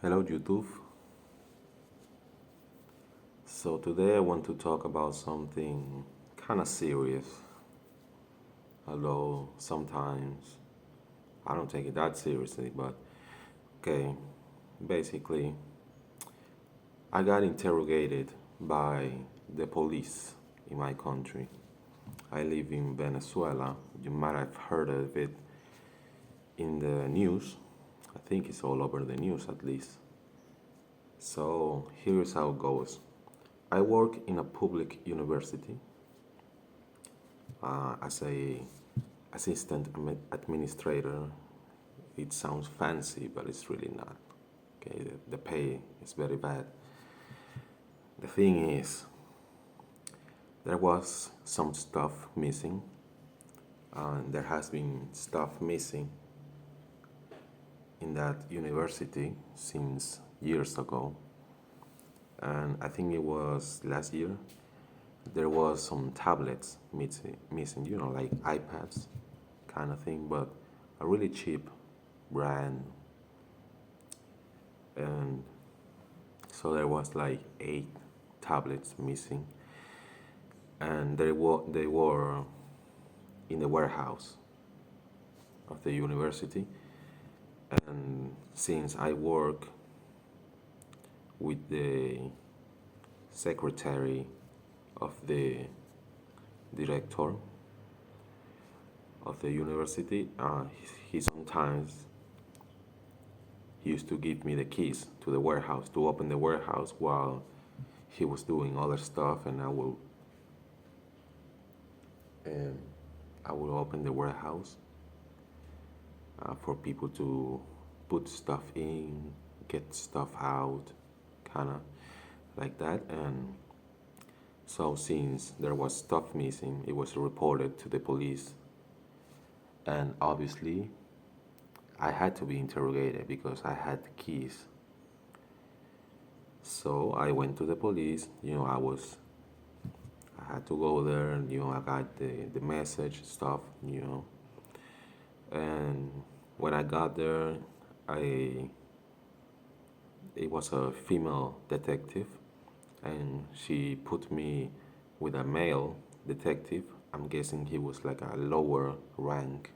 Hello YouTube. So today I want to talk about something kind of serious, although sometimes I don't take it that seriously, but okay, basically I got interrogated by the police in my country. I live in Venezuela. You might have heard of it in the news. I think it's all over the news at least. So here's how it goes. I work in a public university as a assistant administrator. It sounds fancy, but it's really not. Okay, the pay is very bad. The thing is, there was some stuff missing, and there has been stuff missing in that university since years ago. And I think it was last year. There was some tablets missing, like iPads kind of thing, but a really cheap brand. And so there was like 8 tablets missing, and they were in the warehouse of the university. And since I work with the secretary of the director of the university, he sometimes used to give me the keys to the warehouse to open the warehouse while he was doing other stuff, and I will open the warehouse for people to put stuff in, get stuff out, kind of like that. And so since there was stuff missing, it was reported to the police, and obviously I had to be interrogated because I had the keys. So I went to the police. I had to go there, and I got the message stuff. And when I got there, I it was a female detective, and she put me with a male detective. I'm guessing he was like a lower rank.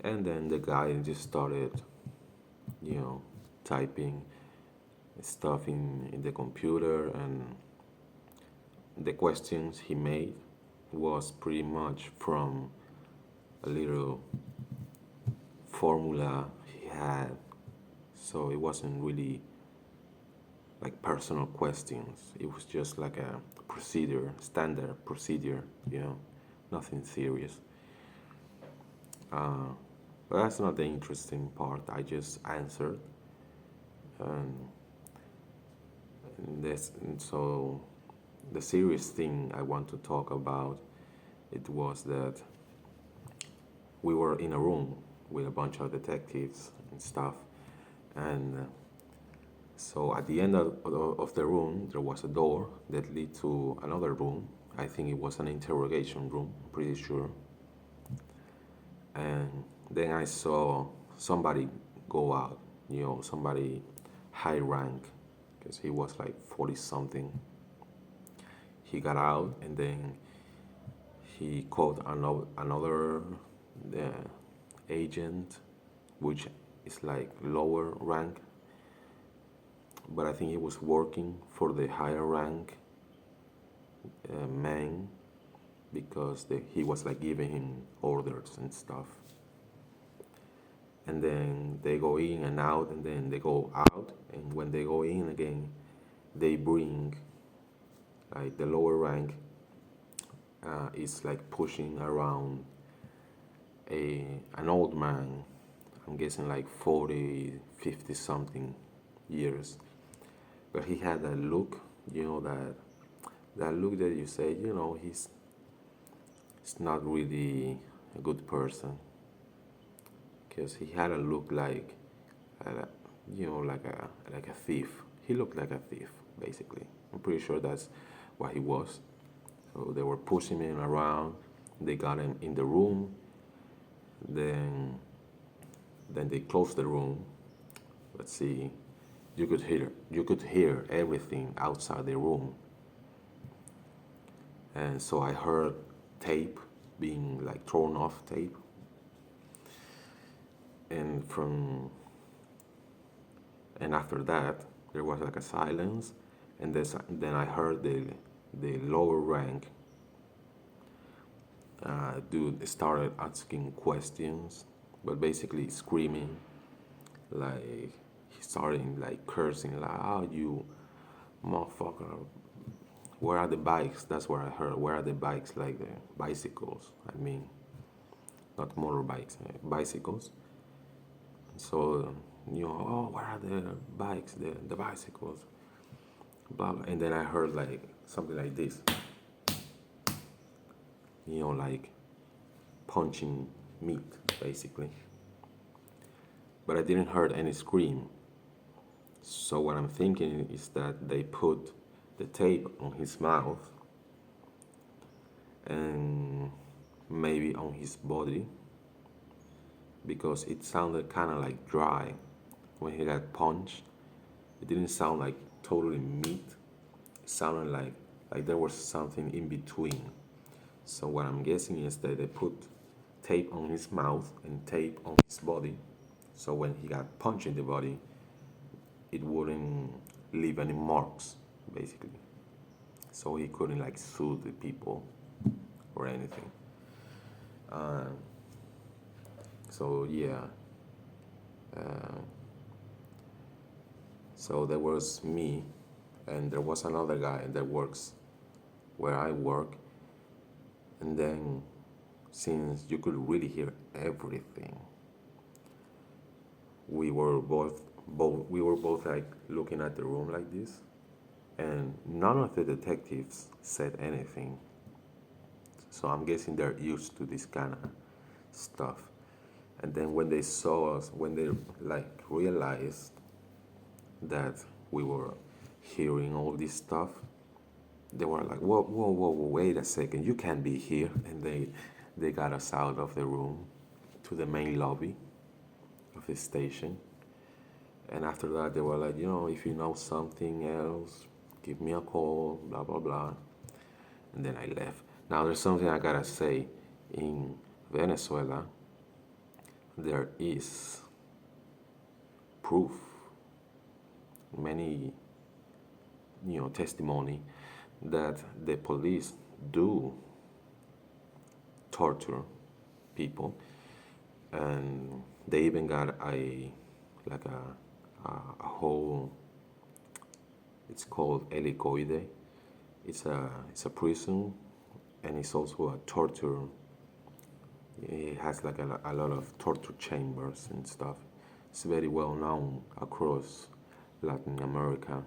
And then the guy just started, you know, typing stuff in the computer, and the questions he made was pretty much from a little formula he had. So it wasn't really like personal questions. It was just like a procedure, standard procedure, nothing serious. But that's not the interesting part. I just answered, and so the serious thing I want to talk about, it was that we were in a room with a bunch of detectives and stuff, and so at the end of the room there was a door that led to another room. I think it was an interrogation room, pretty sure. And then I saw somebody go out, somebody high rank, because he was like 40 something. He got out, and then he called another agent, which is like lower rank, but I think he was working for the higher rank man, because he was like giving him orders and stuff. And then they go in and out, and then they go out, and when they go in again, they bring like the lower rank is like pushing around an old man. I'm guessing like 40, 50 something years, but he had that look, that look that you say, he's not really a good person, because he had a look uh, like a thief. He looked like a thief, basically. I'm pretty sure that's what he was. So they were pushing him around. They got him in the room. Then they closed the room. let's see, you could hear everything outside the room. And so I heard tape being like thrown off tape. And from and after that there was like a silence, and then I heard the lower rank dude started asking questions, but basically screaming, like he started like cursing, like, "Oh, you motherfucker! Where are the bikes?" That's what I heard. Where are the bikes? Like the bicycles. I mean, not motorbikes, bicycles. So, oh, where are the bikes? The bicycles. Blah, blah. And then I heard like something like this, like punching meat, basically. But I didn't heard any scream. So what I'm thinking is that they put the tape on his mouth and maybe on his body, because it sounded kind of like dry when he got punched. It didn't sound like totally meat. It sounded like there was something in between. So what I'm guessing is that they put tape on his mouth and tape on his body, so when he got punched in the body, it wouldn't leave any marks, basically. So he couldn't like sue the people or anything. So yeah. Uh, so there was me, and there was another guy that works where I work, and then since you could really hear everything, we were both like looking at the room like this, and none of the detectives said anything. So I'm guessing they're used to this kind of stuff. And then when they saw us, when they like realized that we were hearing all this stuff, they were like, whoa, whoa, whoa, whoa, wait a second, you can't be here. And they got us out of the room to the main lobby of the station. And after that, they were like, if you know something else, give me a call, blah, blah, blah. And then I left. Now, there's something I gotta say. In Venezuela, there is proof, many, testimony that the police do torture people, and they even got a whole. It's called helicoide. It's a prison, and it's also a torture. It has like a lot of torture chambers and stuff. It's very well known across Latin America.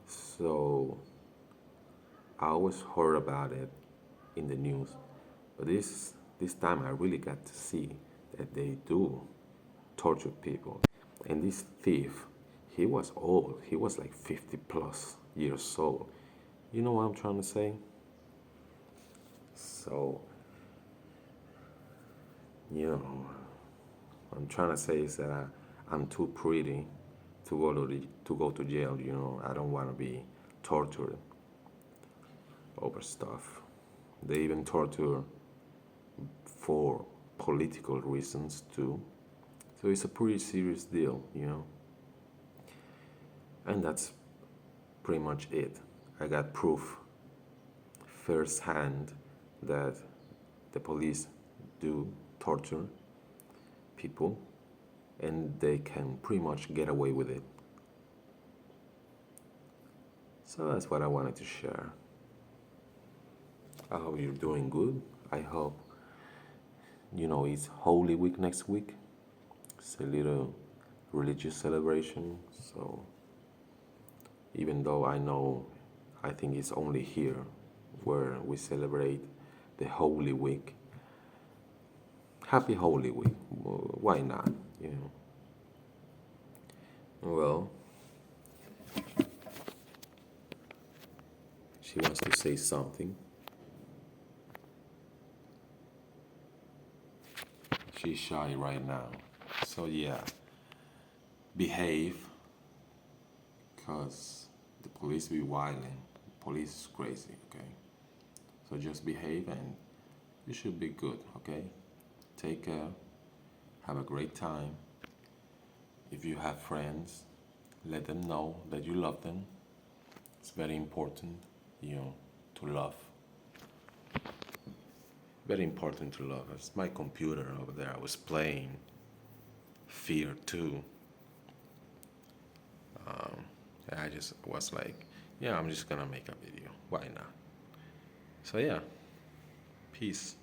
So I always heard about it in the news, but this time I really got to see that they do torture people. And this thief, he was old. He was like 50 plus years old. You know what I'm trying to say? So, what I'm trying to say is that I'm too pretty to go to jail. I don't want to be tortured over stuff. They even torture for political reasons too. So it's a pretty serious deal. And that's pretty much it. I got proof firsthand that the police do torture people, and they can pretty much get away with it. So that's what I wanted to share. I hope you're doing good. I hope, it's Holy Week next week. It's a little religious celebration. So even though I think it's only here where we celebrate the Holy Week. Happy Holy Week. Why not? Well, she wants to say something. She's shy right now. So yeah, behave, because the police be wilding. Police is crazy, okay? So just behave and you should be good, okay? Take care, have a great time. If you have friends, let them know that you love them. It's very important, to love. Very important to love. It's my computer over there. I was playing Fear 2. I just was like, yeah, I'm just gonna make a video. Why not? So yeah, peace.